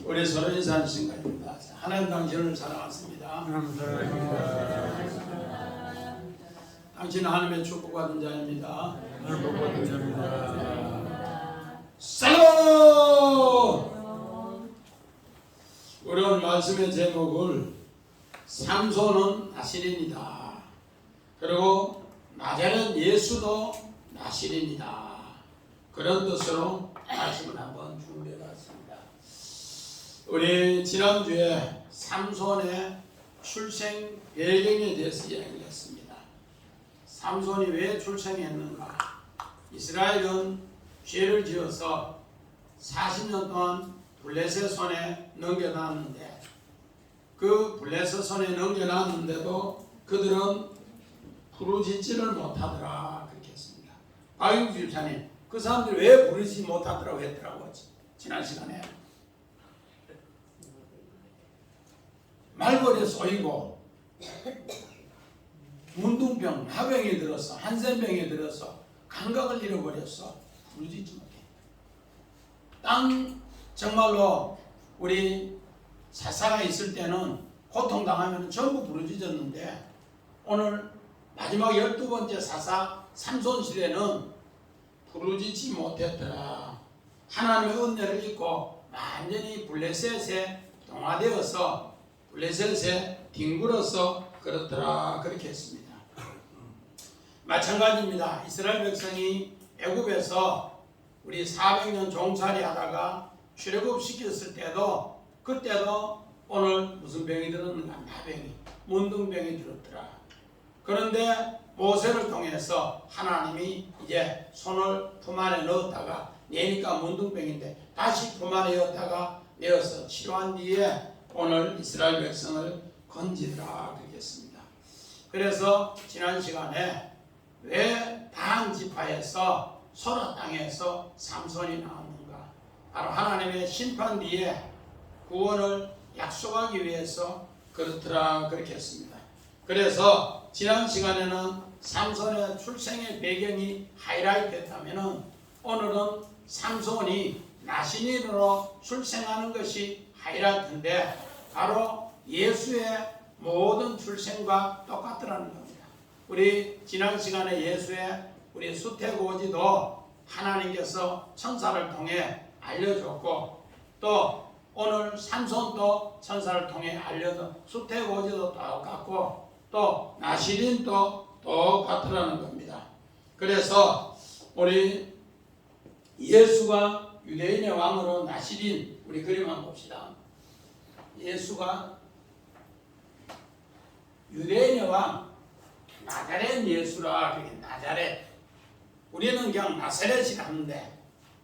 우리 서로 인사하는 순간입니다. 하나님 당신을 사랑하십니다. 당신은 하나님의 축복받은 자입니다. 살로! 우리 오늘 말씀의 제목을 삼손은 나실입니다. 그리고 나자렛 예수도 나실입니다. 그런 뜻으로 말씀을 한번 준비해봤습니다. 우리 지난주에 삼손의 출생 배경에 대해서 이야기를 했습니다. 삼손이 왜 출생했는가? 이스라엘은 죄를 지어서 40년 동안 블레셋 손에 넘겨놨는데 그 블레셋 손에 넘겨놨는데도 그들은 부르짖지를 못하더라 그렇게 했습니다. 박영주 집사님, 그 사람들이 왜 부르짖지 못하더라고 했더라고 지난 시간에. 말벌에 쏘이고 문둥병, 하병이 들어서 한센병이 들어서 감각을 잃어버렸어. 부르짖지 못해. 정말로 우리 사사가 있을 때는 고통당하면 전부 부르짖었는데 오늘 마지막 12번째 사사 삼손 시대는 부르짖지 못했더라. 하나님의 은혜를 잊고 완전히 블레셋에 동화되어서 블레셋에 뒹굴어서 그렇더라 그렇게 했습니다. 마찬가지입니다. 이스라엘 백성이 애굽에서 우리 400년 종살이 하다가 출애굽시켰을 때도 그때도 오늘 무슨 병이 들었는가? 나병이, 문둥병이 들었더라. 그런데 모세를 통해서 하나님이 이제 손을 품 안에 넣었다가 내니까 문둥병인데 다시 품 안에 넣었다가 내어서 치료한 뒤에 오늘 이스라엘 백성을 건지더라 그러겠습니다. 그래서 지난 시간에 왜 단 지파에서 소라 땅에서 삼손이 나왔는가? 바로 하나님의 심판 뒤에 구원을 약속하기 위해서 그렇더라 그렇게 했습니다. 그래서 지난 시간에는 삼손의 출생의 배경이 하이라이트 됐다면 오늘은 삼손이 나신인으로 출생하는 것이 하이라이트인데 바로 예수의 모든 출생과 똑같더라는 겁니다. 우리 지난 시간에 예수의 우리 수태고지도 하나님께서 천사를 통해 알려줬고 또 오늘 삼손도 천사를 통해 알려준 수태고지도 똑같고 또 나실인도 똑같더라는 겁니다. 그래서 우리 예수가 유대인의 왕으로 나실인 우리 그림만 봅시다. 예수가 유대인의 왕 나자렛 예수라 그게 나자렛. 우리는 그냥 나사렛이라 하는데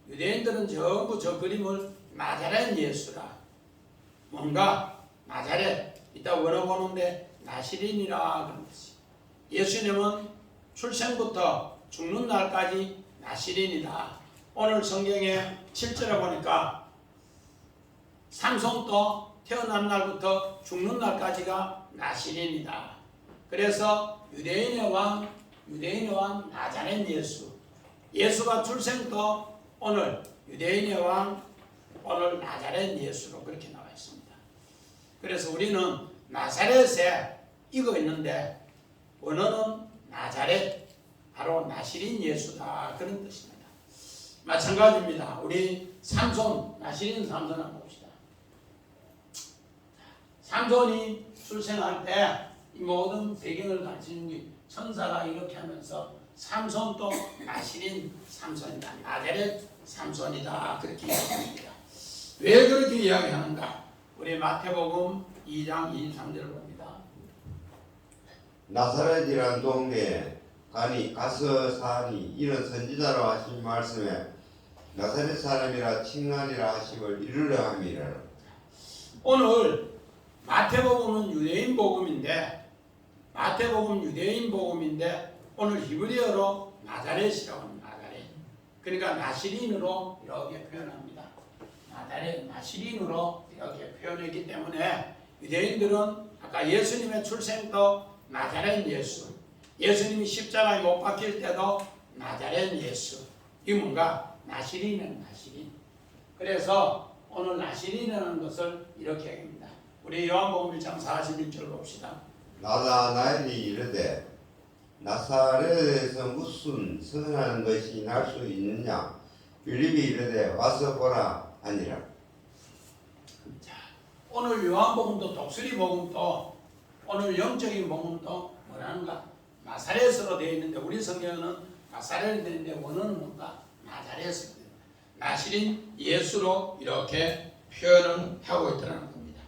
유대인들은 전부 저 그림을 나자렛 예수라. 뭔가 나자렛 이따 원어보는데 나시린이라 그런 것이. 예수님은 출생부터 죽는 날까지 나시린이다. 오늘 성경에 7절에 보니까 삼손도 태어난 날부터 죽는 날까지가 나시린이다. 그래서 유대인의 왕 나자렛 예수. 예수가 출생도 오늘 유대인의 왕 오늘 나자렛 예수로 그렇게 나와 있습니다. 그래서 우리는 나사렛에 이거 있는데 원어는 나자렛 바로 나시린 예수다 그런 뜻입니다. 마찬가지입니다. 우리 삼손 나시린 삼손 한번 봅시다. 삼손이 출생할 때 이 모든 배경을 가르치는 게 천사가 이렇게 하면서 삼손도 나시린 삼손이다. 나자렛 삼손이다. 그렇게 이야기합니다. 왜 그렇게 이야기하는가? 우리 마태복음 2장 23절을 봅니다. 나사렛이란 동네에 가서 사니 이런 선지자로 하신 말씀에 나사렛 사람이라 칭하리라 하심을 이루려 함이라. 오늘 마태복음은 유대인 복음인데 오늘 히브리어로 나자렛이라고 합니다. 나자렛. 그러니까 나시린으로 이렇게 표현합니다. 나자렛 나시린으로 이렇게 표현했기 때문에 유대인들은 아까 예수님의 출생도 나자렛 예수, 예수님이 십자가에 못 박힐 때도 나자렛 예수. 이 뭔가 나시린은 나시린. 그래서 오늘 나시린이라는 것을 이렇게 얘기합니다. 우리 요한복음 1장 41절 봅시다. 나다나엘이 이르되 나사렛에서 무슨 선한 것이 날 수 있느냐 빌립이 이르되 와서 보라 하니라. 자, 오늘 요한복음도 독수리 복음도 오늘 영적인 복음도 뭐라는가? 나사렛으로 되어 있는데 우리 성경은 나사렛이 되어 있는데 원어는 뭔가? 나자렛입니다. 나시린 예수로 이렇게 표현을 하고 있다는 겁니다.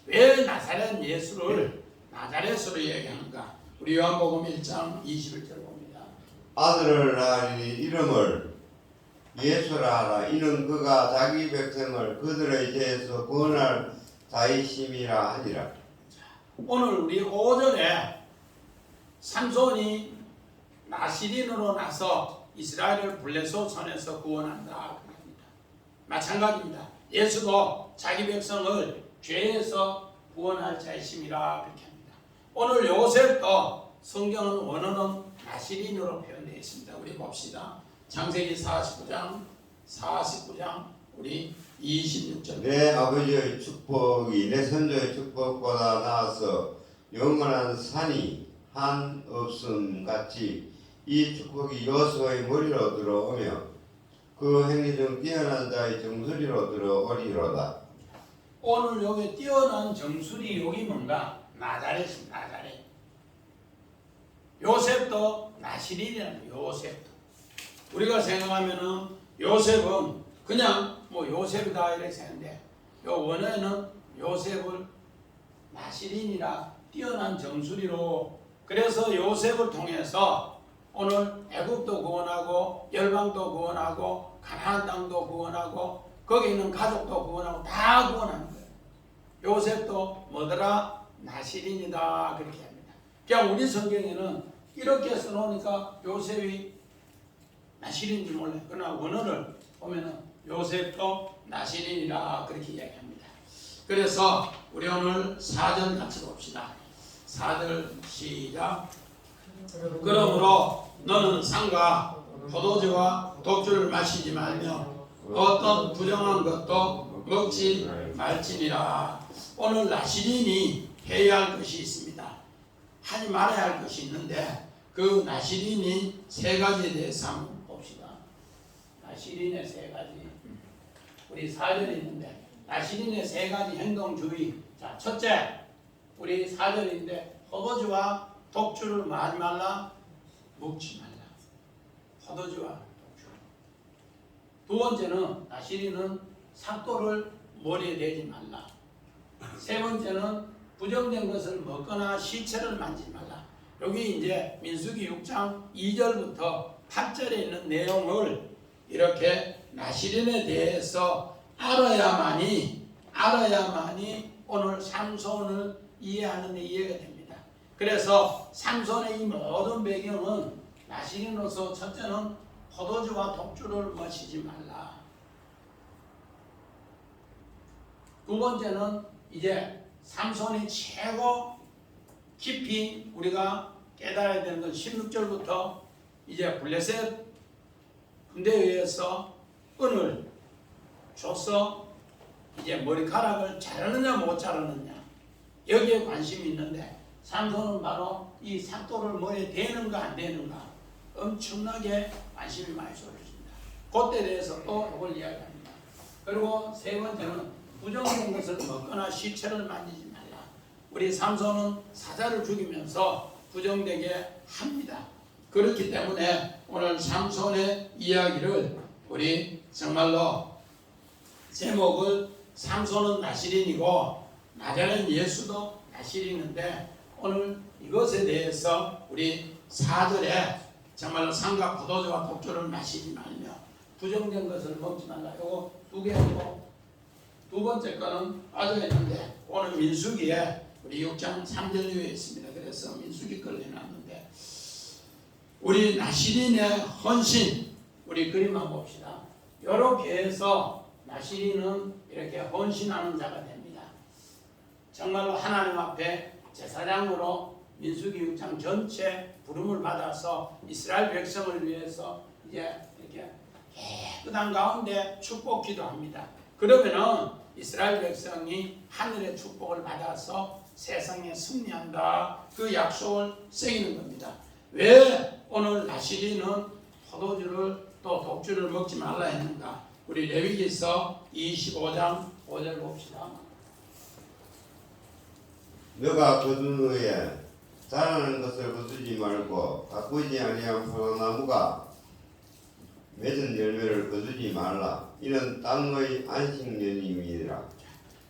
왜 나사렛 예수를 나자렛으로 얘기하는가? 우리 요한복음 1장 21절 봅니다. 아들을 낳으니 이름을 예수라 하라. 이는 그가 자기 백성을 그들의 죄에서 구원할 자이심이라 하니라. 오늘 우리 5절에 삼손이 나시린으로 나서 이스라엘을 블레셋 손에서 구원한다 합니다. 마찬가지입니다. 예수도 자기 백성을 죄에서 구원할 자이심이라 그렇게 합니다. 오늘 요셉도 성경은 원어는 나시린으로 표현되어 있습니다. 우리 봅시다. 창세기 49장 우리 26절. 내 아버지의 축복이 내 선조의 축복보다 나아서 영원한 산이 한 없음 같이 이 축복이 여호수아의 머리로 들어오며 그 행위 중 뛰어난 자의 정수리로 들어오리로다. 오늘 여기 뛰어난 정수리 여기 뭔가? 나자렛입니다. 나자렛. 요셉도 나시린이라는 요셉도. 우리가 생각하면은 요셉은 그냥 뭐 요셉이다 이렇게 생각하는데 요 원어에는 요셉을 나시린이라 뛰어난 정수리로 그래서 요셉을 통해서 오늘 애굽도 구원하고 열방도 구원하고 가나안 땅도 구원하고 거기 있는 가족도 구원하고 다 구원하는 거예요. 요셉도 뭐더라? 나시린이다 그렇게 합니다. 그냥 우리 성경에는 이렇게 써놓으니까 요셉이 나시린인지 몰라요. 그러나 원어를 보면은 요셉도 나시린이라 그렇게 이야기합니다. 그래서 우리 오늘 4절 같이 봅시다. 4절 시작. 그러므로 너는 상과 포도주와 독주를 마시지 말며 어떤 부정한 것도 먹지 말지니라. 오늘 나시린이 해야 할 것이 있습니다. 하지 말아야 할 것이 있는데 그 나시린이 세 가지에 대해서 한번 봅시다. 나시린의 세 가지. 우리 4절에 있는데 나시린의 세 가지 행동 주의. 자, 첫째 우리 4절인데 포도주와 독주를 마지 말라, 먹지 말라. 포도주와 독주. 두 번째는 나시린은 삭도를 머리에 대지 말라. 세 번째는 부정된 것을 먹거나 시체를 만지지 말라. 여기 이제 민수기 6장 2절부터 8절에 있는 내용을 이렇게 나시린에 대해서 알아야만이 오늘 삼손을 이해하는 데 이해가 됩니다. 그래서 삼손의 이 모든 배경은 나시린으로서 첫째는 포도주와 독주를 마시지 말라. 두 번째는 이제 삼손이 최고 깊이 우리가 깨달아야 되는 건 16절부터 이제 블레셋 군대에 의해서 은을 줘서 이제 머리카락을 자르느냐 못 자르느냐 여기에 관심이 있는데 삼손은 바로 이 삭도를 머리에 대는가 안 대는가 엄청나게 관심이 많이 쏠렸습니다. 그때 대해서 또 이걸 이야기합니다. 그리고 세 번째는 부정된 것을 먹거나 시체를 만지지 말라. 우리 삼손은 사자를 죽이면서 부정되게 합니다. 그렇기 때문에 오늘 삼손의 이야기를 우리 정말로 제목을 삼손은 나시린이고 나자렛 예수도 나시린인데 오늘 이것에 대해서 우리 4절에 정말로 상과 포도주와 독주를 마시지 말며 부정된 것을 먹지 말라. 이거 두 개고 두 번째 거는 빠져 있는데 오늘 민수기에 우리 6장 3절 위에 있습니다. 그래서 민수기 걸 해놨는데 우리 나시린의 헌신 우리 그림 한번 봅시다. 이렇게 해서 나시린은 이렇게 헌신하는 자가 됩니다. 정말로 하나님 앞에 제사장으로 민수기 6장 전체 부름을 받아서 이스라엘 백성을 위해서 이제 이렇게 깨끗한 가운데 축복 기도합니다. 그러면은 이스라엘 백성이 하늘의 축복을 받아서 세상에 승리한다. 그 약속을 새기는 겁니다. 왜 오늘 나시리는 포도주를 또 독주를 먹지 말라 했는가? 우리 레위기서 25장 5절 봅시다. 너가 거둔 후에 자라는 것을 거두지 말고 가꾸지 아니한 포도나무가 맺은 열매를 거두지 말라. 이는 땅의 안식년임이라.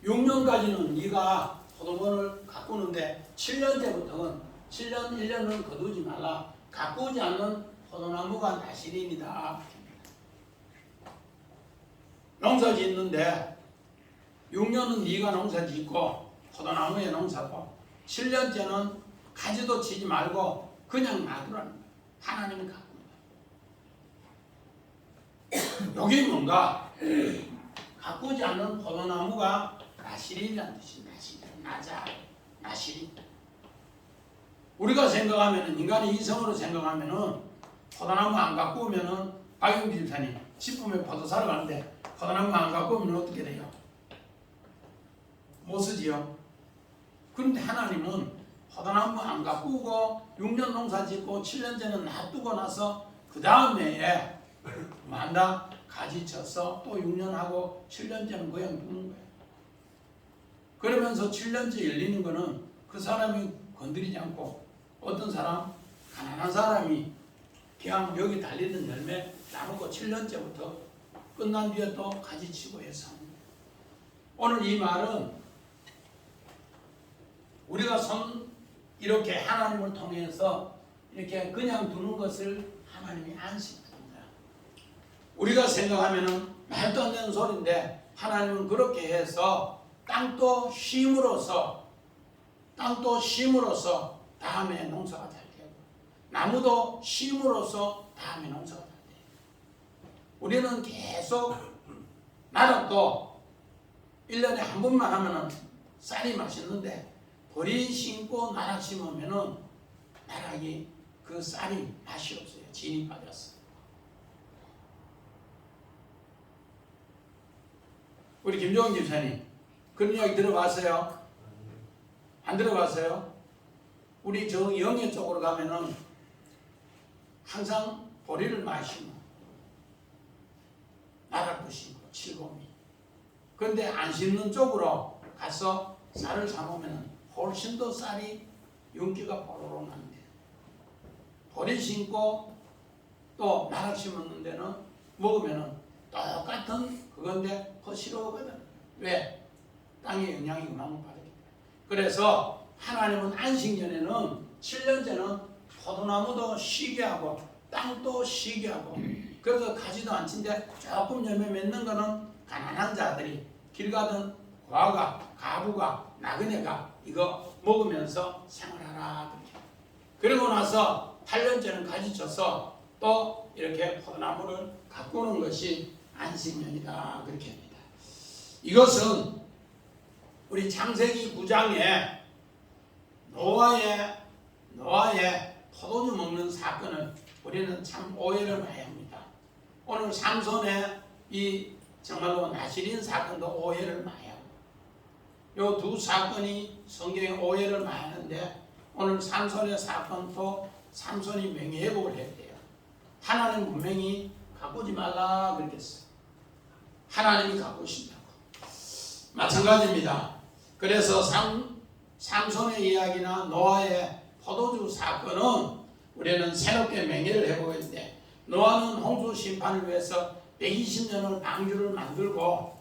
6년까지는 네가 포도원을 가꾸는데 7년째부터는 7년 1년은 거두지 말라. 가꾸지 않는 포도나무가 나시린이다. 농사 짓는데 6년은 네가 농사 짓고 포도나무에 농사고 7년째는 가지도 치지 말고 그냥 놔두라는 거야. 하나님이 가꾸는 거야. 여기 뭔가 가꾸지 않는 포도나무가 나시린이라는 뜻이 나자 나시린. 우리가 생각하면은 인간이 이성으로 생각하면은 포도나무 안 가꾸면은 박영기 집사님 식품에 포도 사러 가는데 포도나무 안 가꾸면 어떻게 돼요? 못 쓰지요. 그런데 하나님은 포도나무 안 가꾸고 6년 농사 짓고 7년째는 놔두고 나서 그 다음 해에 만다 가지 쳐서 또 6년 하고 7년째는 그냥 두는 거예요. 그러면서 7년째 열리는 거는 그 사람이 건드리지 않고 어떤 사람 가난한 사람이 그냥 여기 달리는 열매 나누고 7년째부터 끝난 뒤에 또 가지 치고 해서 오늘 이 말은 우리가 이렇게 하나님을 통해서 이렇게 그냥 두는 것을 하나님이 안식합니다. 우리가 생각하면은 말도 안 되는 소리인데 하나님은 그렇게 해서 땅도 쉼으로써 다음에 농사가 잘 되고 나무도 쉼으로써 다음에 농사가 잘 돼요. 우리는 계속 나락도 1년에 한 번만 하면은 쌀이 맛있는데 보리 심고 나락 심으면은 나락이 그 쌀이 맛이 없어요. 진이 빠졌어요. 우리 김종원 집사님 그런 이야기 들어봤어요? 안 들어봤어요? 우리 저 영예 쪽으로 가면은 항상 보리를 많이 심어. 나락도 심고 칠곡이. 그런데 안 심는 쪽으로 가서 쌀을 사놓으면 훨씬 더 쌀이 윤기가 보로록 나는데 보리 심고 또 나락 심었는 데는 먹으면 똑같은 그건데 허시러거든. 왜? 땅의 영향이 그만큼 받았기 때문에. 그래서 하나님은 안식년에는 7년째는 포도나무도 쉬게 하고 땅도 쉬게 하고 그래서 가지도 안 친데 조금 열매 맺는 거는 가난한 자들이 길 가던 과가 가부가 나그네가 이거 먹으면서 생활하라. 그러고 나서 8년째는 가지 쳐서 또 이렇게 포도나무를 가꾸는 것이 안식년이다. 그렇게 합니다. 이것은 우리 창세기 9장에 노아의 포도주 먹는 사건을 우리는 참 오해를 많이 합니다. 오늘 삼손의 이 정말로 나시린 사건도 오해를 많이 하고 요 두 사건이 성경에 오해를 많이 하는데 오늘 삼손의 사건도 삼손이 명예회복을 했대요. 하나님 분명히 가꾸지 말라 그랬어요. 하나님이 가꾸신다고. 마찬가지입니다. 그래서 삼손의 이야기나 노아의 포도주 사건은 우리는 새롭게 명예를 해보겠는데 노아는 홍수 심판을 위해서 120년을 방주를 만들고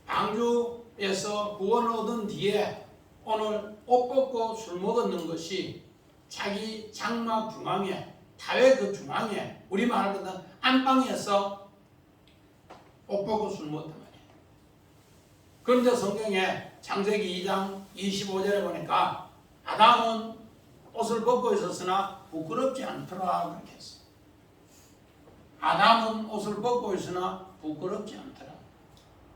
방주에서 구원을 얻은 뒤에 오늘 옷 벗고 술 먹었는 것이 자기 장막 중앙에 다회 그 중앙에 우리말로 하면 안방에서 옷 벗고 술 먹었단 말이에요. 그런데 성경에 창세기 2장 25절에 보니까 아담은 옷을 벗고 있었으나 부끄럽지 않더라 그렇게 했어요. 아담은 옷을 벗고 있으나 부끄럽지 않더라.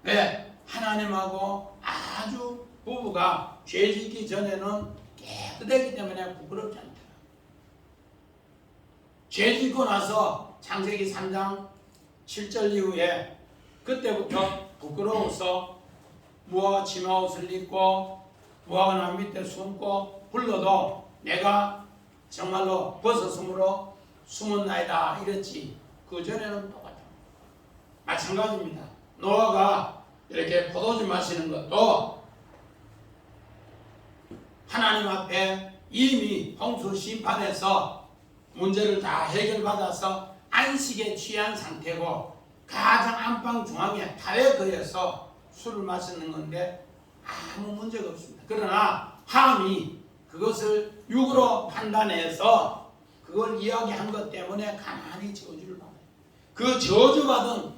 왜? 하나님하고 아주 부부가 죄 짓기 전에는 깨끗했기 때문에 부끄럽지 않더라. 죄 짓고 나서 창세기 3장 7절 이후에 그때부터 부끄러워서 무화과 치마옷을 입고 무화과 나무 밑에 숨고 불러도 내가 정말로 벗었으므로 숨었나이다 이랬지. 그전에는 똑같아. 마찬가지입니다. 노아가 이렇게 포도주 마시는 것도 하나님 앞에 이미 홍수 심판에서 문제를 다 해결받아서 안식에 취한 상태고 가장 안방 중앙에 탈에 거해서 술을 마시는 건데 아무 문제가 없습니다. 그러나 함이 그것을 육으로 판단해서 그걸 이야기한 것 때문에 가나안이 저주를 받아요. 그 저주받은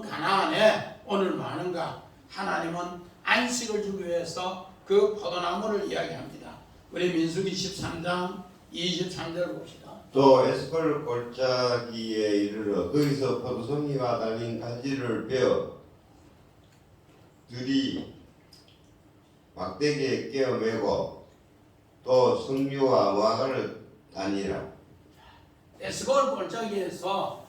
가나안에 오늘 뭐 하는가? 하나님은 안식을 주기 위해서 그 포도나무를 이야기합니다. 우리 민수기 13장 23절 봅시다. 또 에스콜 골짜기에 이르러 거기서 포도송이가 달린 가지를 베어 들이 막대기에 깨어 메고 또 석류와 무화과를 다니라. 에스골 골짜기에서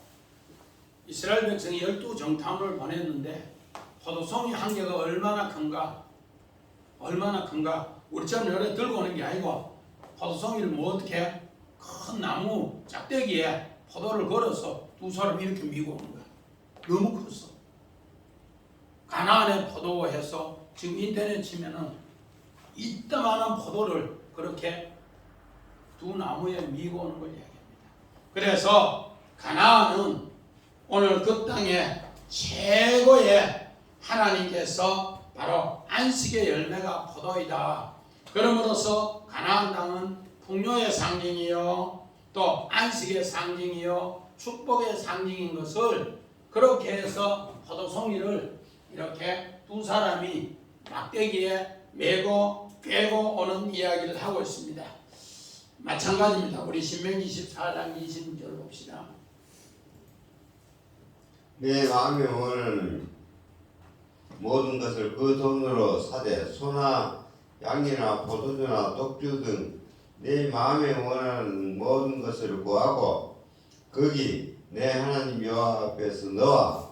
이스라엘 백성이 12정탐을 보냈는데 포도송이 한 개가 얼마나 큰가? 우리처럼 여러 들고 오는 게 아니고 포도송이를 뭐 어떻게 큰 나무 짝대기에 포도를 걸어서 두 사람 이렇게 밀고 오는 거야. 너무 컸어. 가나안의 포도 해서 지금 인터넷 치면은 이따만한 포도를 그렇게 두 나무에 밀고 오는 걸 이야기합니다. 그래서 가나안은 오늘 그 땅의 최고의 하나님께서 바로 안식의 열매가 포도이다. 그러므로서 가나안 땅은 풍요의 상징이요 또 안식의 상징이요 축복의 상징인 것을 그렇게 해서 포도송이를 이렇게 두 사람이 막대기에 메고 꿰고 오는 이야기를 하고 있습니다. 마찬가지입니다. 우리 신명기 14장 20절 봅시다. 내 마음에 원하는 모든 것을 그 돈으로 사되 소나 양이나 포도주나 독주 등 내 마음에 원하는 모든 것을 구하고 거기 내 하나님 여호와 앞에서 너와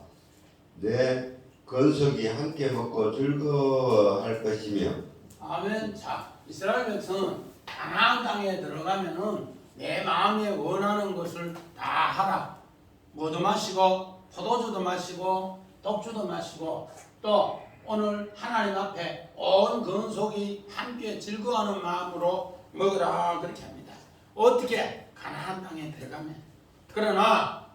내 건속이 함께 먹고 즐거워할 것이며. 아멘. 자, 이스라엘 백성은 가나안 땅에 들어가면은 내 마음에 원하는 것을 다 하라. 뭐도 마시고 포도주도 마시고 독주도 마시고 또 오늘 하나님 앞에 온 건속이 함께 즐거워하는 마음으로 먹으라 그렇게 합니다. 어떻게? 가나안 땅에 들어가면. 그러나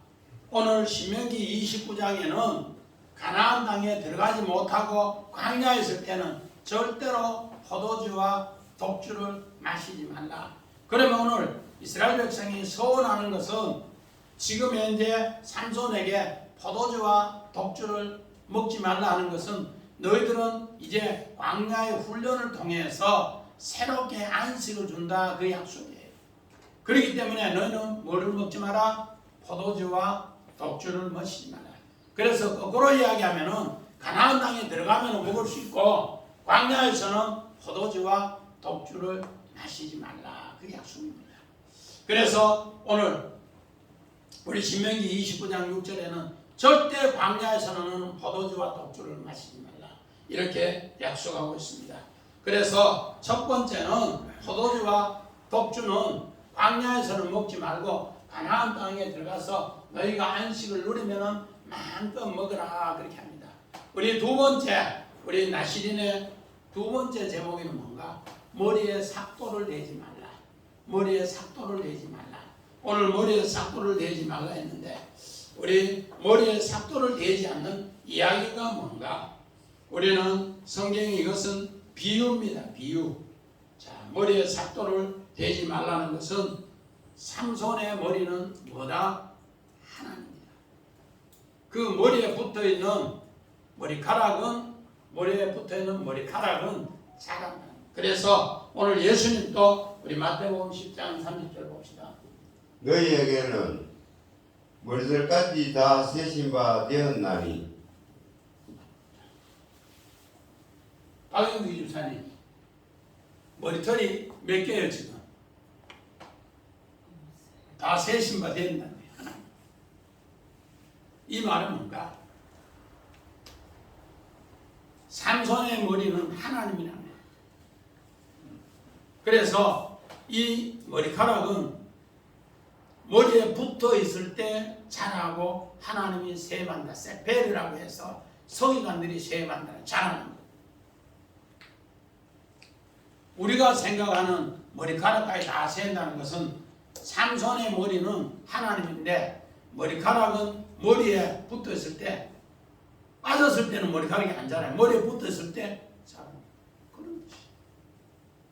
오늘 신명기 29장에는 가나안 땅에 들어가지 못하고 광야에 있을 때는 절대로 포도주와 독주를 마시지 말라. 그러면 오늘 이스라엘 백성이 서원하는 것은 지금 현재 삼손에게 포도주와 독주를 먹지 말라 하는 것은 너희들은 이제 광야의 훈련을 통해서 새롭게 안식을 준다 그 약속이에요. 그렇기 때문에 너희는 뭐를 먹지 마라? 포도주와 독주를 마시지 마라. 그래서 거꾸로 이야기하면은 가나안 땅에 들어가면 먹을 수 있고 광야에서는 포도주와 독주를 마시지 말라 그 약속입니다. 그래서 오늘 우리 신명기 29장 6절에는 절대 광야에서는 포도주와 독주를 마시지 말라 이렇게 약속하고 있습니다. 그래서 첫 번째는 포도주와 독주는 광야에서는 먹지 말고 가나안 땅에 들어가서 너희가 안식을 누리면은 마음껏 먹으라 그렇게 합니다. 우리 두 번째, 우리 나시린의 두 번째 제목은 뭔가? 머리에 삭도를 대지 말라. 머리에 삭도를 대지 말라. 오늘 머리에 삭도를 대지 말라 했는데 우리 머리에 삭도를 대지 않는 이야기가 뭔가? 우리는 성경에 이것은 비유입니다. 비유. 자, 머리에 삭도를 대지 말라는 것은 삼손의 머리는 뭐다? 하나님이다. 그 머리에 붙어있는 머리카락은 사람이다. 그래서 오늘 예수님도 우리 마태복음 10장 30절 봅시다. 너희에게는 머리들까지 다 세신 바 되었나니. 박영규 집사님 머리털이 몇 개예요 지금? 다 세신 바 된다는 거예요. 이 말은 뭔가? 삼손의 머리는 하나님이라는 거예요. 그래서 이 머리카락은 머리에 붙어 있을 때 자라고 하나님이 세만다. 세페르라고 해서 서기관들이 세만다. 자라는 거예요. 우리가 생각하는 머리카락까지 다 세운다는 것은 삼손의 머리는 하나님인데 머리카락은 머리에 붙어 있을 때 빠졌을 때는 머리카락이 안 자라요. 머리에 붙어 있을 때 자라요. 그런 것이.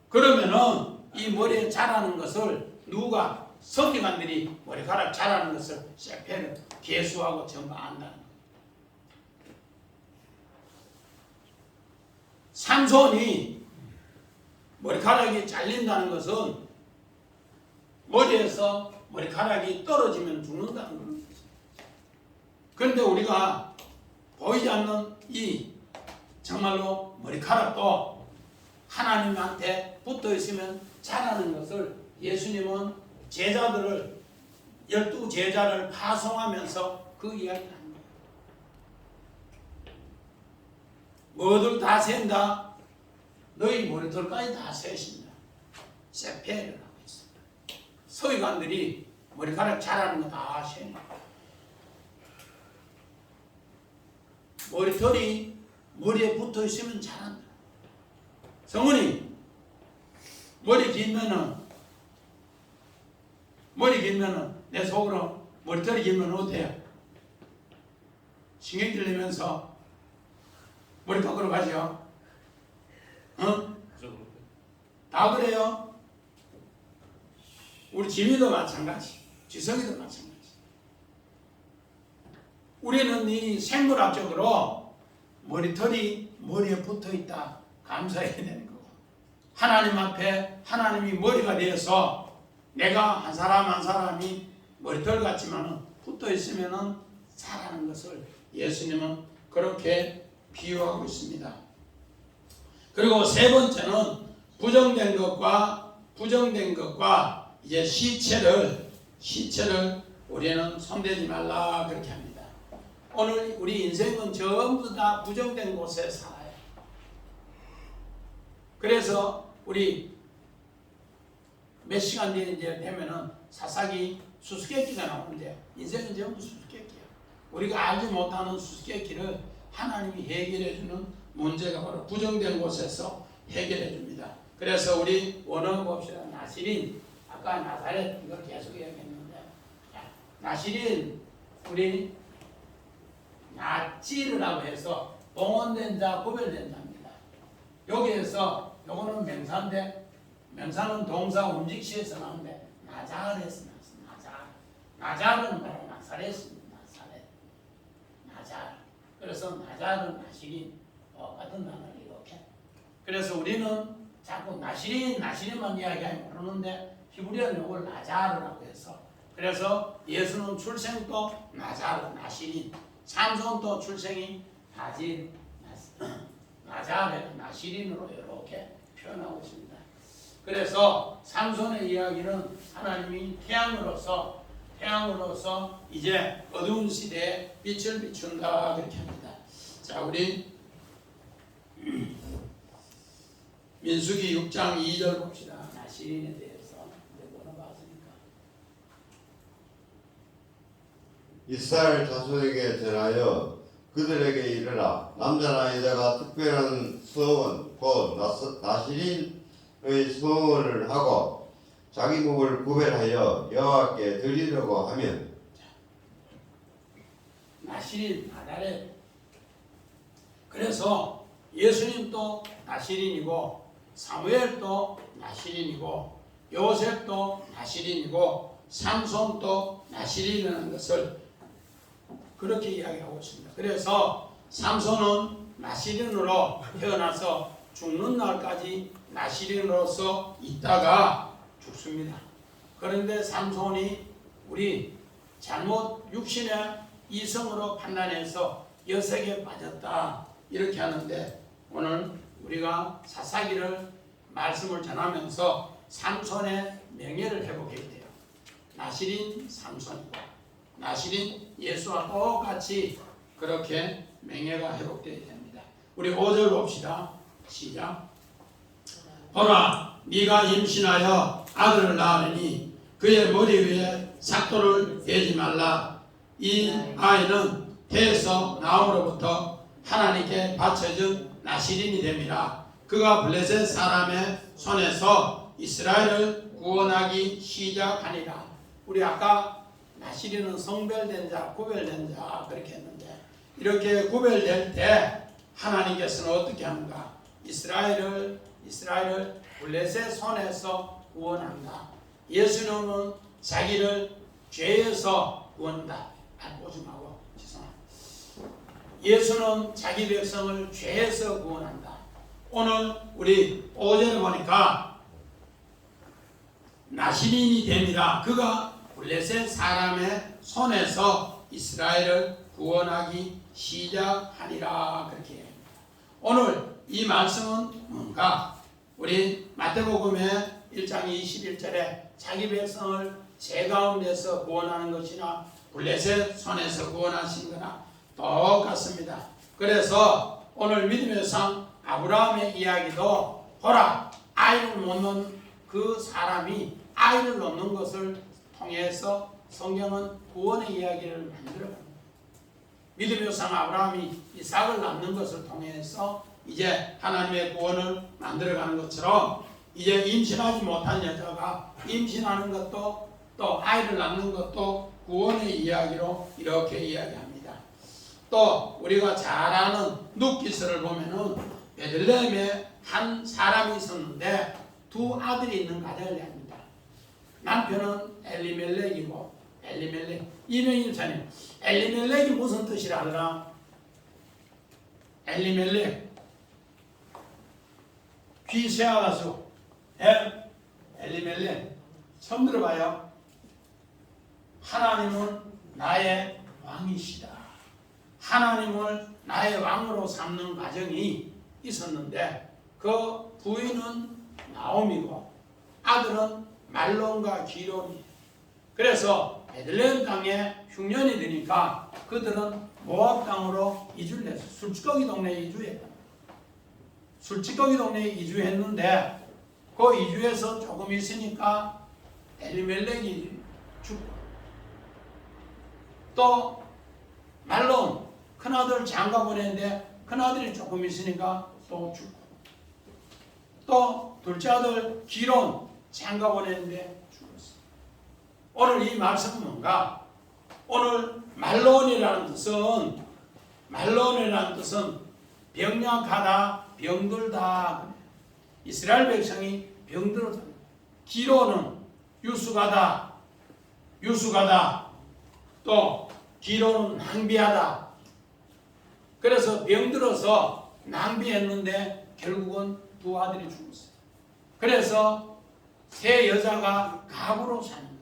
그러면은 이 머리에 자라는 것을 누가 서기관들이 머리카락 자라는 것을 세페르 계수하고 전가한다는 거예요. 삼손이 머리카락이 잘린다는 것은 머리에서 머리카락이 떨어지면 죽는다는 거예요. 그런데 우리가 보이지 않는 이 정말로 머리카락도 하나님한테 붙어 있으면 자라는 것을 예수님은 제자들을 12제자를 파송하면서 그 이야기를 합니다. 뭐들 다 센다. 너희 머리털까지 다 세신다. 세페르라고 했습니다. 서기관들이 머리카락 자라는 거 다 세는 머리털이 머리에 붙어 있으면 자란다. 성은이 머리 길면은 내 속으로 머리털이 길면 어때요? 신경 들리면서 머리 깎으러 가죠. 어? 다 그래요. 우리 지민도 마찬가지, 지성이도 마찬가지. 우리는 이 생물학적으로 머리털이 머리에 붙어 있다 감사해야 되는 거고, 하나님 앞에 하나님이 머리가 되어서 내가 한 사람 한 사람이 머리털 같지만은 붙어 있으면은 자라는 것을 예수님은 그렇게 비유하고 있습니다. 그리고 세 번째는 부정된 것과 이제 시체를 우리는 손대지 말라 그렇게 합니다. 오늘 우리 인생은 전부 다 부정된 곳에 살아요. 그래서 우리 몇 시간 뒤에 이제 되면은 사사기 수수께끼가 나오는데 인생은 전부 수수께끼야. 우리가 알지 못하는 수수께끼를 하나님이 해결해주는 문제가 바로 부정된 곳에서 해결해줍니다. 그래서 우리 원어 봅시다. 나시린, 아까 나사렛 이걸 계속 이야기했는데, 나시린 우리 나치르라고 해서 봉헌된 자, 구별된 자입니다. 여기에서 요거는 명사인데, 명사는 동사 움직시에서 나오는데 나자렛에서 나왔습니다. 나자르는 바로 나사렛입니다. 나자르. 그래서 나자르, 나시린 같은 단어를 이렇게. 그래서 우리는 자꾸 나시린만 이야기하면 모르는데 히브리어는 이걸 나자르라고 해서, 그래서 예수는 출생도 나자르, 나시린, 삼손도 출생이 나자르, 나시린으로 이렇게 표현하고 있습니다. 그래서 삼손의 이야기는 하나님이 태양으로서 이제 어두운 시대에 빛을 비춘다 그렇게 합니다. 자, 우리 민수기 6장 2절 봅시다. 나시린에 대해서 물어봤으니까. 이스라엘 자손에게 전하여 그들에게 이르라. 남자나 여자가 특별한 서원 곧 나시린의 서원을 하고 자기 목을 구별하여 여호와께 드리려고 하면, 나시린, 나자렛. 그래서 예수님도 나시린이고, 사무엘도 나시린이고, 요셉도 나시린이고, 삼손도 나시린이라는 것을 그렇게 이야기하고 있습니다. 그래서 삼손은 나시린으로 태어나서 죽는 날까지 나시린으로서 있다가 죽습니다. 그런데 삼손이 우리 잘못 육신의 이성으로 판단해서 여색에 빠졌다 이렇게 하는데, 오늘 우리가 사사기를 말씀을 전하면서 삼손의 명예를 회복해야 돼요. 나시린 삼손이고, 나시린 예수와 똑같이 그렇게 명예가 회복되어야 됩니다. 우리 5절 봅시다. 시작. 보라, 네가 임신하여 아들을 낳으니 그의 머리 위에 삭도를 대지 말라. 이 아이는 태에서 나옴으로부터 하나님께 바쳐진 나시린이 됨이라. 그가 블레셋 사람의 손에서 이스라엘을 구원하기 시작하니라. 우리 아까 나시린은 성별된 자, 구별된 자 그렇게 했는데, 이렇게 구별될 때 하나님께서는 어떻게 하는가? 이스라엘을 블레셋 손에서 구원한다. 예수님은 자기를 죄에서 구원한다. 오줌하고 죄송합니다. 예수는 자기 백성을 죄에서 구원한다. 오늘 우리 5절에 보니까 나시린이 됩니다. 그가 블레셋 사람의 손에서 이스라엘을 구원하기 시작하니라. 그렇게 합니다. 오늘 이 말씀은 뭔가? 우리 마태복음의 1장 21절에 자기 백성을 죄 가운데서 구원하는 것이나 블레셋 손에서 구원하신 거나 똑같습니다. 그래서 오늘 믿음의 상 아브라함의 이야기도 보라, 아이를 못 낳는 그 사람이 아이를 낳는 것을 통해서 성경은 구원의 이야기를 만들어갑니다. 믿음의 상 아브라함이 이삭을 낳는 것을 통해서 이제 하나님의 구원을 만들어가는 것처럼, 이제 임신하지 못한 여자가 임신하는 것도 또 아이를 낳는 것도 구원의 이야기로 이렇게 이야기합니다. 또 우리가 잘 아는 룻기서를 보면은 베들레헴에 한 사람이 있었는데 두 아들이 있는 가정을 합니다. 남편은 엘리멜렉이고, 이명희 목사님, 엘리멜렉이 무슨 뜻이라 하더라? 엘리멜렉, 귀세아 가수 엘리멜렉 처음 들어봐요. 하나님은 나의 왕이시다. 하나님을 나의 왕으로 삼는 과정이 있었는데, 그 부인은 나옴이고 아들은 말론과 기론이. 그래서 베들레헴 땅에 흉년이 드니까 그들은 모압 땅으로 이주를 했어요. 술찌꺼기 동네에 이주했다. 술찌꺼기 동네에 이주했는데 그 이주해서 조금 있으니까 엘리멜렉이 죽고, 또 말론 큰아들 장가 보냈는데 큰아들이 조금 있으니까 또 죽고, 또 둘째 아들 기론 장가 보냈는데 죽었어. 오늘 이 말씀은 뭔가? 오늘 말론이라는 뜻은 병약하다, 병들다. 이스라엘 백성이 병들었다. 기로는 유수가다, 또 기로는 낭비하다. 그래서 병들어서 낭비했는데 결국은 두 아들이 죽었어요. 그래서 세 여자가 가부로 사는 거예요.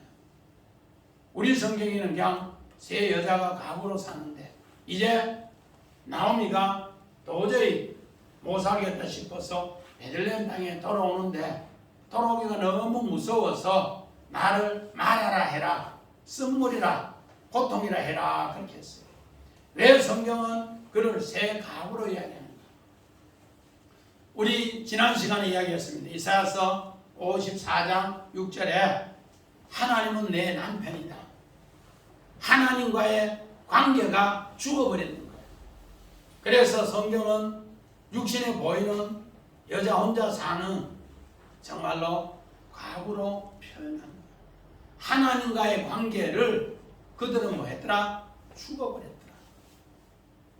우리 성경에는 그냥 세 여자가 가부로 사는데, 이제 나오미가 도저히 못 살겠다 싶어서 베들레헴 땅에 돌아오는데, 돌아오기가 너무 무서워서 나를 말하라 해라, 쓴물이라, 고통이라 해라, 그렇게 했어요. 왜 성경은 그를 새 가부로 이야기하는가? 우리 지난 시간에 이야기했습니다. 이사야서 54장 6절에 하나님은 내 남편이다. 하나님과의 관계가 죽어버리는 거예요. 그래서 성경은 육신에 보이는 여자 혼자 사는 정말로 과부로 표현한 거예요. 하나님과의 관계를 그들은 뭐 했더라? 죽어버렸더라.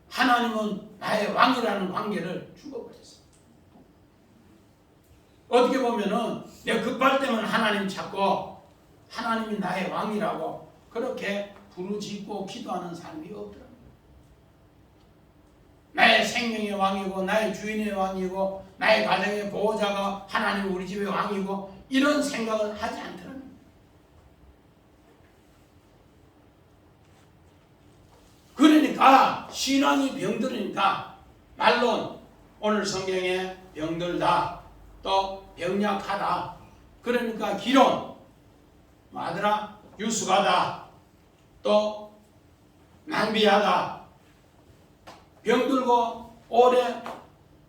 하나님은 나의 왕이라는 관계를 죽어버렸어. 어떻게 보면은 내가 급할 때면 하나님 찾고 하나님이 나의 왕이라고 그렇게 부르짖고 기도하는 사람이 없더라. 나의 생명의 왕이고 나의 주인의 왕이고 나의 가정의 보호자가 하나님 우리 집의 왕이고 이런 생각을 하지 않더라. 그러니까 신앙이 병들으니까 말론 오늘 성경에 병들다, 또 병약하다, 그러니까 기론 뭐하더라? 유수가다, 또 낭비하다, 병들고 오래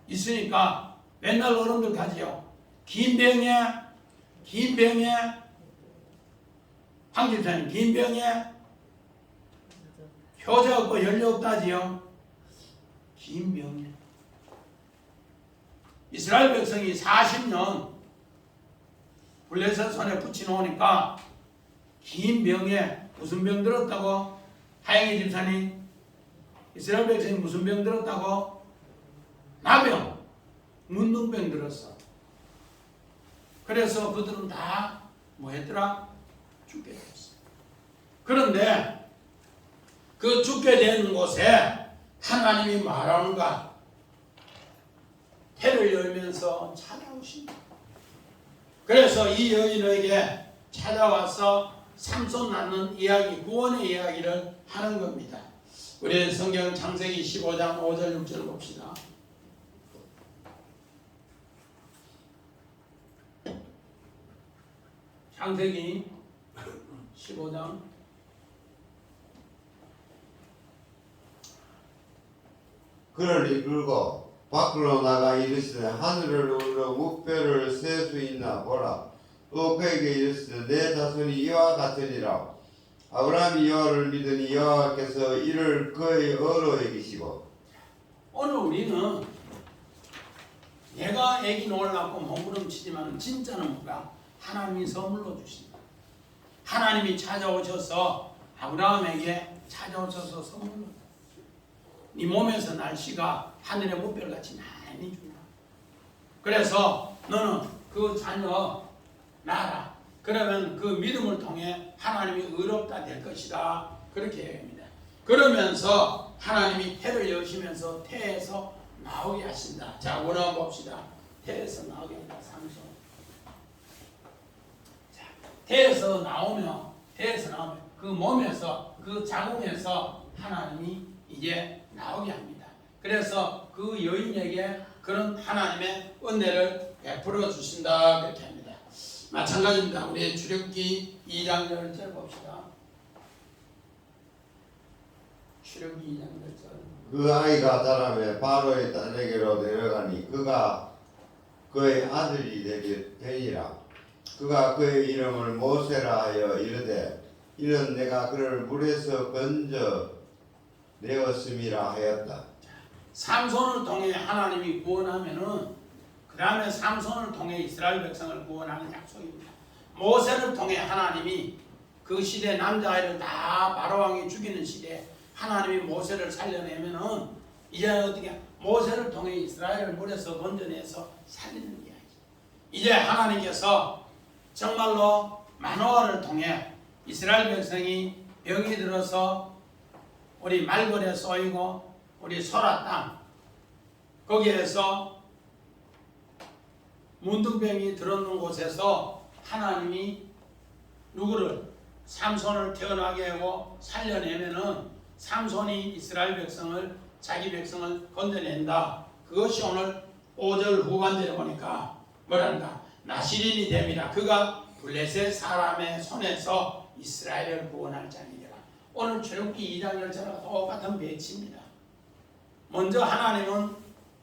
있으니까 맨날 어른들 가지요. 긴 병에 황 집사님 긴 병에 효자 없고 연료 없다지요. 긴 병에 이스라엘 백성이 40년 블레셋 손에 붙여놓으니까 긴 병에 무슨 병 들었다고? 하영이 집사님 이스라엘 백성이 무슨 병 들었다고? 나병, 문둥병 들었어. 그래서 그들은 다 뭐 했더라? 죽게 됐어. 그런데 그 죽게 되는 곳에 하나님이 말하는가? 해를 열면서 찾아오신다. 그래서 이 여인에게 찾아와서 삼손 낳는 이야기, 구원의 이야기를 하는 겁니다. 우리 성경 창세기 15장 5절 6절 봅시다. 창세기 15장 그를 이끌고 밖으로 나가 이르시되 하늘을 우러 묵별을 셀 수 있나 보라. 또 그에게 이르시되 내 자손이 이와 같으리라. 아브라함이 여호와를 믿으니 여호와께서 이를 그의 어로 여기시고. 오늘 우리는 내가 애기 놓으려고 몸부림치지만 진짜는 뭐가? 하나님이 선물로 주신다. 하나님이 찾아오셔서 아브라함에게 찾아오셔서 선물로 네 몸에서 날 씨가 하늘의 무별같이 많이 준다. 그래서 너는 그 자녀 낳아라. 그러면 그 믿음을 통해 하나님이 의롭다 될 것이다. 그렇게 얘기합니다. 그러면서 하나님이 태를 여시면서 태에서 나오게 하신다. 자, 원어 봅시다. 태에서 나오게 한다. 삼손. 자, 태에서 나오면 그 몸에서 그 자궁에서 하나님이 이제 나오게 합니다. 그래서 그 여인에게 그런 하나님의 은혜를 베풀어 주신다. 그렇게 합니다. 마찬가지입니다. 우리 출애굽기 2장 10절 봅시다. 출애굽기 2장 10절. 그 아이가 자라매 바로의 딸에게로 내려가니 그가 그의 아들이 되니라. 그가 그의 이름을 모세라 하여 이르되 이는 내가 그를 물에서 건져 내었음이라 하였다. 삼손을 통해 하나님이 구원하면은 그 다음에 삼손을 통해 이스라엘 백성을 구원하는 약속입니다. 모세를 통해 하나님이 그 시대 남자아이를 다 바로왕이 죽이는 시대에 하나님이 모세를 살려내면은 이제 어떻게 모세를 통해 이스라엘을 물에서 건져내서 살리는 이야기. 이제 하나님께서 정말로 마노아를 통해 이스라엘 백성이 병이 들어서 우리 말벌에 쏘이고 우리 소라 땅 거기에서 문둥병이 들었는 곳에서 하나님이 누구를 삼손을 태어나게 하고 살려내면은 삼손이 이스라엘 백성을 자기 백성을 건져낸다. 그것이 오늘 5절 후반절에 보니까 뭐란다. 나시린이 됨이라. 그가 블레셋 사람의 손에서 이스라엘을 구원할 자니라. 오늘 출애굽기 2장 10절과 똑같은 배치입니다. 먼저 하나님은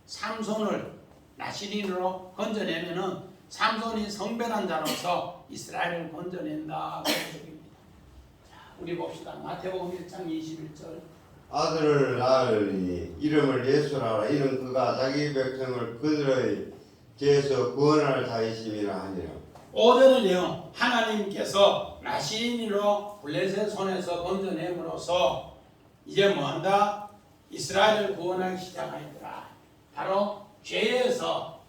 삼손을 나시린으로 건져내면은 삼손이 성별한 자로서 이스라엘을 건져낸다. 자, 우리 봅시다. 마태복음 1장 21절. 아들을 낳으니 이름을 예수라 하라. 이는 그가 자기 백성을 그들의 죄에서 구원할 자이심이라 하니라. 5절은요, 하나님께서 나시린으로 블레셋 손에서 건져냄으로써 이제 뭐한다? 이스라엘을 구원하기 시작하였더라. 바로 죄에서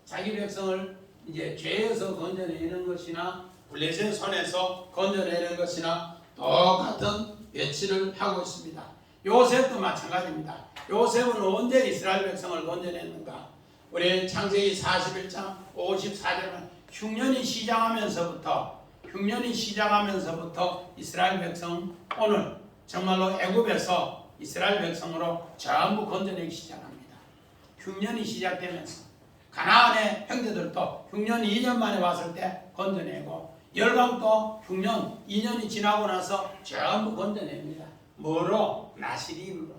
자기 백성을 이제 죄에서 건져내는 것이나 블레셋 손에서 건져내는 것이나 똑같은 배치를 하고 있습니다. 요셉도 마찬가지입니다. 요셉은 언제 이스라엘 백성을 건져냈는가? 우리 창세기 41장 54절은 흉년이 시작하면서부터 이스라엘 백성 오늘 정말로 애굽에서 이스라엘 백성으로 전부 건져내기 시작합니다. 흉년이 시작되면서 가나안의 형제들도 흉년 2년 만에 왔을 때 건져내고 열방도 흉년 2년이 지나고 나서 전부 건져냅니다. 뭐로? 나시린으로.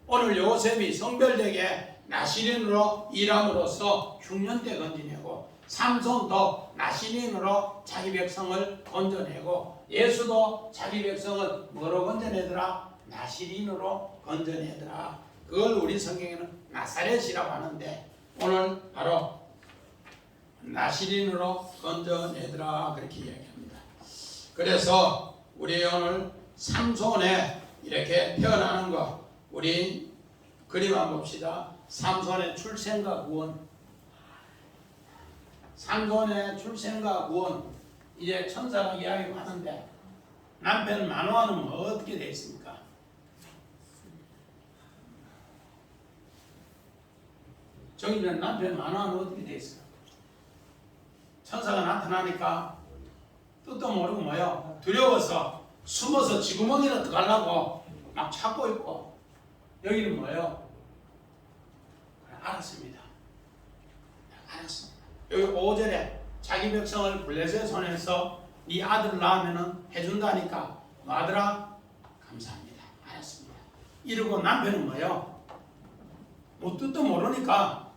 오늘 요셉이 성별되게 나시린으로 일함으로써 흉년 때 건져내고 삼손도 나시린으로 자기 백성을 건져내고 예수도 자기 백성을 뭐로 건져내더라? 나시린으로 건져내더라. 그걸 우리 성경에는 나사렛이라고 하는데 오늘 바로 나시린으로 건져내더라 그렇게 이야기합니다. 그래서 우리 오늘 삼손에 이렇게 태어나는 거 우리 그림 한번 봅시다. 삼손의 출생과 구원. 삼손의 출생과 구원. 이제 천사가 이야기하는데 남편 마노아는 어떻게 되어 있습니까? 저기는 남편 마노아는 어떻게 되어 있어요? 천사가 나타나니까 뜻도 모르고 뭐요? 두려워서 숨어서 쥐구멍이나 들어가려고 막 찾고 있고 여기는 뭐예요? 알았습니다. 알았습니다. 여기 5절에 자기 백성을 블레셋 손에서 네 아들 낳으면 해준다니까 너 아들아 감사합니다. 알았습니다. 이러고 남편은 뭐예요? 뭐 뜻도 모르니까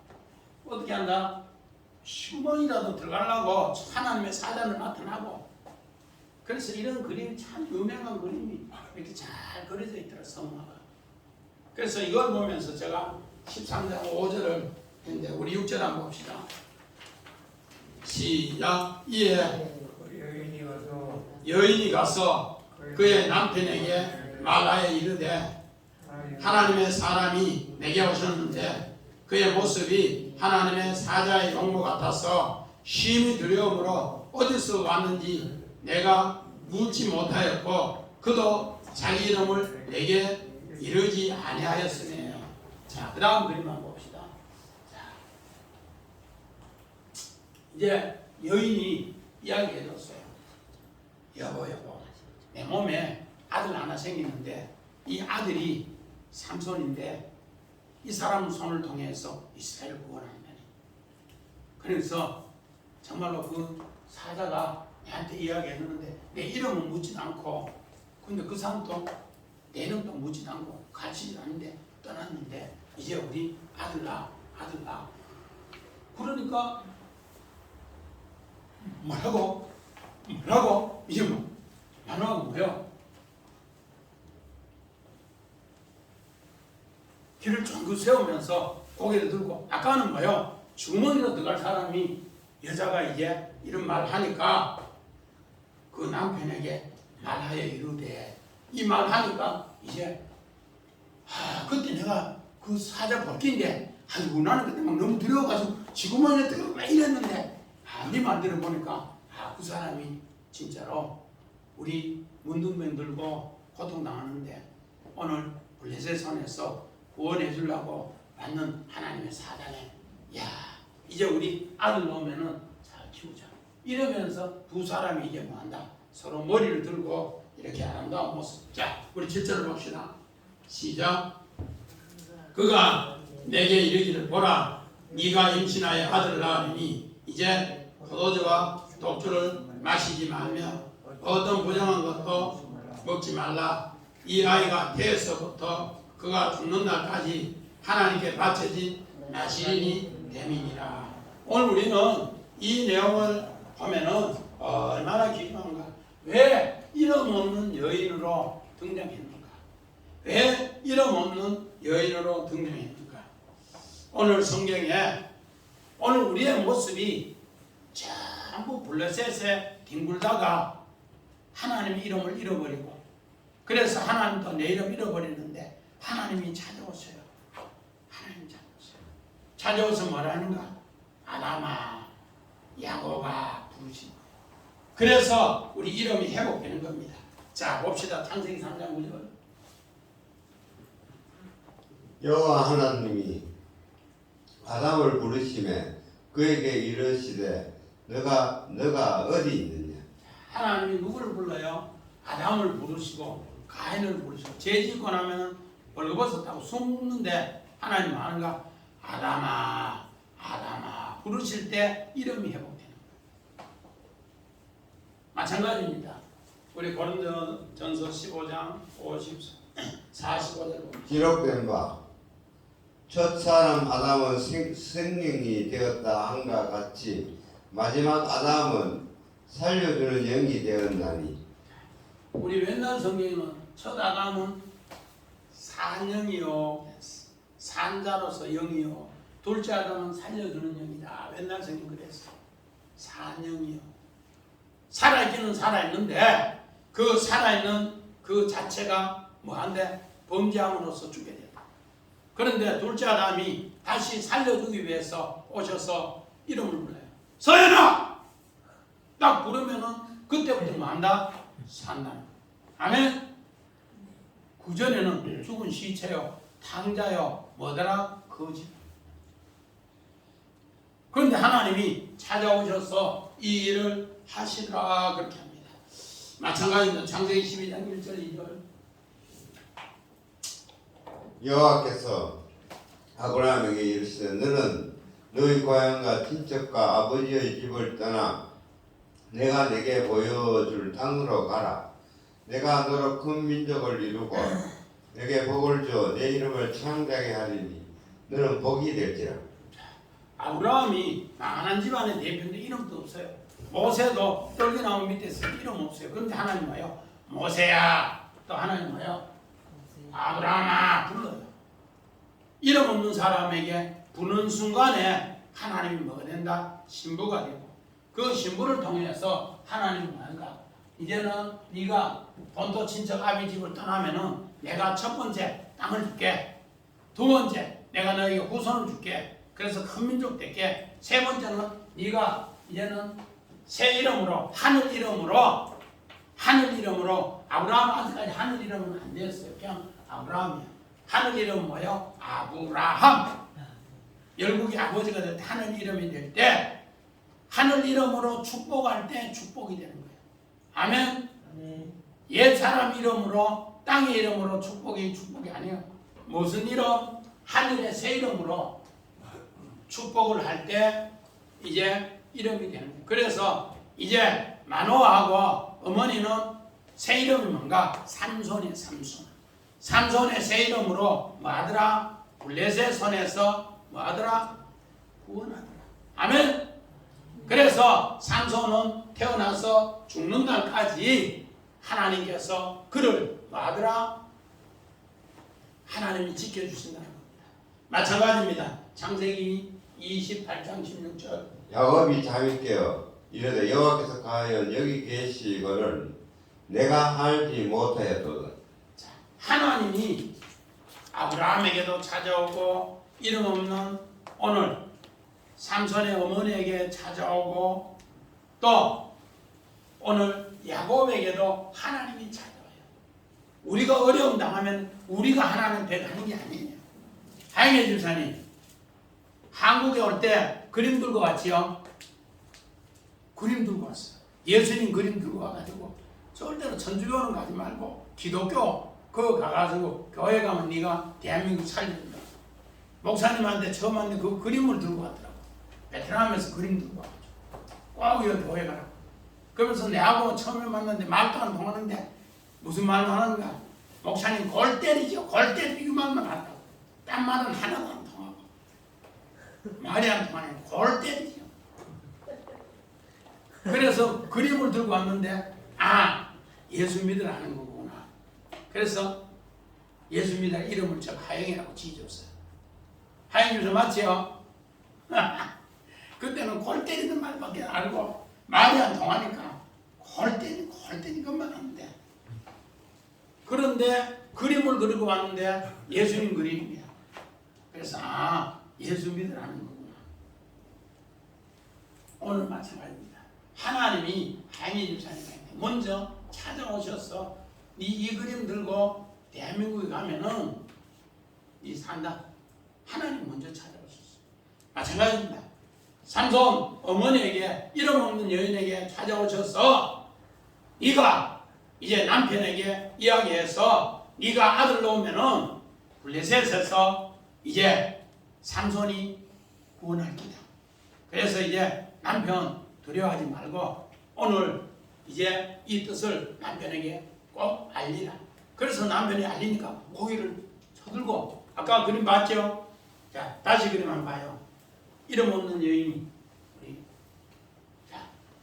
어떻게 한다? 슈먼이라도 들어가려고 하나님의 사자는 나타나고 그래서 이런 그림이 참 유명한 그림이 이렇게 잘 그려져 있더라 성화가. 그래서 이걸 보면서 제가 13장 5절을 했는데 우리 6절 한번 봅시다. 시작. 이에 여인이 가서 그의 남편에게 말하여 이르되 하나님의 사람이 내게 오셨는데 그의 모습이 하나님의 사자의 용모 같아서 심히 두려움으로 어디서 왔는지 내가 묻지 못하였고 그도 자기 이름을 내게 이르지 아니하였으며. 자, 그 다음 그림 한번 봅시다. 자, 이제 여인이 이야기해줬어요. 여보 내 몸에 아들 하나 생기는데 이 아들이 삼손인데 이 사람 손을 통해서 이스라엘을 구원한다니. 그래서 정말로 그 사자가 내한테 이야기했는데 내 이름은 묻지도 않고 근데 그 사람도 내 이름도 묻지도 않고 가르치지도 않는데 떠났는데 이제 우리 아들 낳아 그러니까 뭐라고 이제 뭐 나누고 뭐요? 길을 쫑긋 세우면서 고개를 들고 아까는 뭐요? 주머니로 들어갈 사람이 여자가 이제 이런 말 하니까 그 남편에게 말하여 이르되 이 말 하니까 이제 그때 내가 그 사자 벗긴데 아이고 나는 그때 막 너무 두려워가지고 지구멍에 들어가고 막 이랬는데 네 말 들어보니까 그 사람이 진짜로 우리 문둥병 들고 고통당하는데 오늘 블레셋 손에서 구원해 주려고 받는 하나님의 사자네. 야 이제 우리 아들 놓으면은 잘 키우자. 이러면서 두 사람이 이제 뭐한다? 서로 머리를 들고 이렇게 아름다운 모습. 자 우리 7절을 봅시다. 시작. 그가 내게 이르기를 보라 네가 임신하여 아들을 낳으니 이제 포도주와 독주를 마시지 말며 어떤 부정한 것도 먹지 말라. 이 아이가 태에서부터 그가 죽는 날까지 하나님께 바쳐진 나시린이 됨이니라. 오늘 우리는 이 내용을 보면은 얼마나 기뻐한가. 왜 이름 없는 여인으로 등장했는가? 왜 이름 없는 여인으로 등장했는가? 오늘 성경에 오늘 우리의 모습이 전부 블레셋에 뒹굴다가 하나님의 이름을 잃어버리고 그래서 하나님도 내 이름 잃어버리는데 하나님이 찾아오세요. 하나님 찾아오세요. 찾아오서 뭐라 하는가? 아담아 야곱아 부르신 거예요. 그래서 우리 이름이 회복되는 겁니다. 자 봅시다. 창세기 3장 9절. 여호와 하나님이 아담을 부르시매 그에게 이르시되 너가 어디 있느냐. 하나님이 누구를 불러요? 아담을 부르시고 가인을 부르시고 죄 짓고 나면 벌거벗었다고 숨는데 하나님 아는가? 아담아 부르실 때 이름이 회복되는 거예요. 마찬가지입니다. 우리 고린도전서 15장 45절 봅니다. 기록된 바 첫 사람 아담은 생명이 되었다 한과 같이 마지막 아담은 살려주는 영이 되었나니. 우리 옛날 성경에는 첫 아담은 산영이요, 산자로서 영이요, 둘째 아담은 살려주는 영이다. 옛날 성경 그랬어. 산영이요. 살아있기는 살아있는데 그 살아있는 그 자체가 뭐한데 범죄함으로써 죽게 된다. 그런데 둘째 아담이 다시 살려주기 위해서 오셔서 이름을 불러요. 서연아! 딱 부르면은 그때부터 뭐한다? 산다. 아멘? 그전에는 죽은 시체요, 탕자요, 뭐더라? 거짓. 그런데 하나님이 찾아오셔서 이 일을 하시라 그렇게 합니다. 마찬가지입니다. 창세기 12장 1절 2절. 여호와께서 아브라함에게 이르시되 너는 너희 고향과 친척과 아버지의 집을 떠나 내가 내게 보여줄 땅으로 가라. 내가 너로 큰 민족을 이루고 내게 복을 줘 내 이름을 창대하게 하리니 너는 복이 될지라. 아브라함이 망한 집안의 대표인데 이름도 없어요. 모세도 떨기나무 밑에서 이름 없어요. 그런데 하나님 와요. 모세야. 또 하나님 와요. 아브라함아 불러요. 이름 없는 사람에게 부는 순간에 하나님이 뭐가 된다? 신부가 되고 그 신부를 통해서 하나님이 뭔가 이제는 네가 본토 친척 아비 집을 떠나면은 내가 첫 번째 땅을 줄게. 두 번째 내가 너에게 후손을 줄게. 그래서 큰 민족 될게. 세 번째는 네가 이제는 새 이름으로 하늘 이름으로 아브라함 아직까지 하늘 이름은 안 되었어요. 그냥 아브라함이야. 하늘 이름은 뭐예요? 아브라함. 열국의 아버지가 될 때 하늘 이름이 될 때 하늘 이름으로 축복할 때 축복이 되는 거예요. 아멘. 옛 사람 이름으로 땅의 이름으로 축복이 아니에요. 무슨 이름? 하늘의 새 이름으로 축복을 할 때 이제 이름이 되는 거예요. 그래서 이제 마노아하고 어머니는 새 이름이 뭔가? 삼손이에요. 삼손의 새 이름으로 뭐하더라? 블레셋 손에서 뭐하더라? 구원하더라. 아멘. 그래서 삼손은 태어나서 죽는 날까지 하나님께서 그를 뭐하더라? 하나님이 지켜주신다는 겁니다. 마찬가지입니다. 창세기 28장 16절. 야곱이 잠이 깨어 이르되 여호와께서 과연 여기 계시거늘 내가 알지 못하였도다. 하나님이 아브라함에게도 찾아오고 이름 없는 오늘 삼손의 어머니에게 찾아오고 또 오늘 야곱에게도 하나님이 찾아와요. 우리가 어려움 당하면 우리가 하나님 배 가는 게 아니에요. 하영애 집사님 한국에 올 때 그림 들고 왔지요? 그림 들고 왔어요. 예수님 그림 들고 와가지고 절대로 천주교는 가지 말고 기독교 그거 가가지고 교회 가면 네가 대한민국 살린다. 목사님한테 처음 왔는데 그 그림을 들고 왔더라고. 베트남에서 그림 들고 와가지고 꼭 여기 교회 가라고. 그러면서 내하고 처음에 만났는데 말도 안 통하는데 무슨 말만 하는가? 목사님 골 때리죠. 골 때리고 말만 한다고. 딴 말은 하나도 안 통하고 말이 안 통하네. 골 때리죠. 그래서 그림을 들고 왔는데 예수 믿으라는 거구나. 그래서 예수 믿으라 이름을 저 하영이라고 지어줬어요. 하영이 좀 맞지요? 그때는 골 때리는 말밖에 안 알고 말이 안 통하니까 골 때리는 것만 하는데 그런데 그림을 그리고 왔는데 예수님 그림이야. 그래서 예수 믿으라는 거구나. 오늘 마찬가지입니다. 하나님이 하영이 집사님한테 먼저 찾아오셔서 이 그림 들고 대한민국에 가면은 이 산다. 하나님 먼저 찾아오셨어. 마찬가지입니다. 삼손 어머니에게 이름 없는 여인에게 찾아오셔서 네가 이제 남편에게 이야기해서 네가 아들 낳으면은 블레셋에서 이제 삼손이 구원할 기다. 그래서 이제 남편 두려워하지 말고 오늘 이제 이 뜻을 남편에게 꼭 알리라. 그래서 남편이 알리니까 고기를 쳐들고 아까 그림 봤죠? 자, 다시 그림만 봐요. 이름 없는 여인이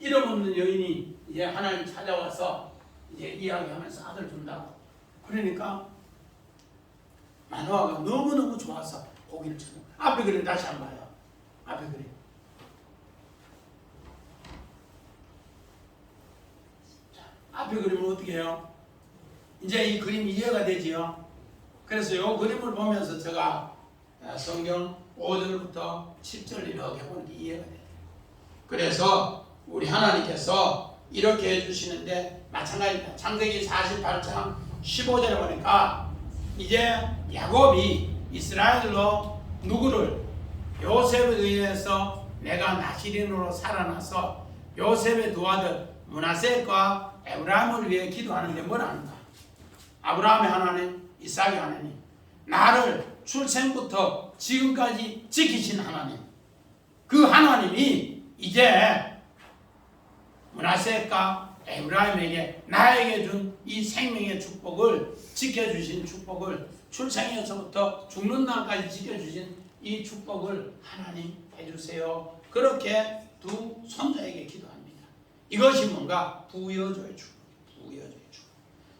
이름 없는 여인이 이제 하나님 찾아와서 이제 이야기하면서 아들 준다고. 그러니까 마누아가 너무너무 좋아서 고기를 쳐요. 앞에 그림 다시 한번 봐요. 앞에 그림. 자, 앞에 그림은 어떻게 해요? 이제 이 그림이 이해가 되지요. 그래서 이 그림을 보면서 제가 성경 5절부터 10절 이렇게 보는 게 이해가 돼요. 그래서 우리 하나님께서 이렇게 해주시는데 마찬가지입니다. 창세기 48장 15절에 보니까 이제 야곱이 이스라엘로 누구를 요셉에 의해서 내가 나시린으로 살아나서 요셉의 두 아들 므낫세과 에브라임을 위해 기도하는데 뭘 합니까? 아브라함의 하나님, 이삭의 하나님, 나를 출생부터 지금까지 지키신 하나님, 그 하나님이 이제 므낫세과 에브라임에게 나에게 준 이 생명의 축복을 지켜주신 축복을 출생에서부터 죽는 날까지 지켜주신 이 축복을 하나님 해주세요. 그렇게 두 손자에게 기도합니다. 이것이 뭔가 부여조의 축복, 부여조의 축복.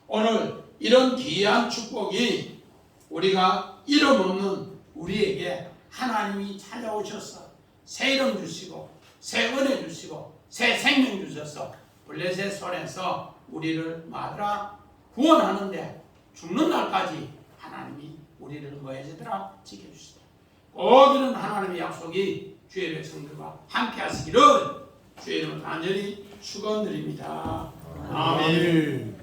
오늘 이런 귀한 축복이 우리가 이름 없는 우리에게 하나님이 찾아오셔서 새 이름 주시고 새 은혜 주시고 새 생명 주셔서 블레셋 손에서 우리를 마드라 구원하는데 죽는 날까지 하나님이 우리를 뭐해주더라? 지켜주시더라. 꼭 이런 하나님의 약속이 주의 백성들과 함께 하시기를 주의 이름을 간절히 축원드립니다. 아멘.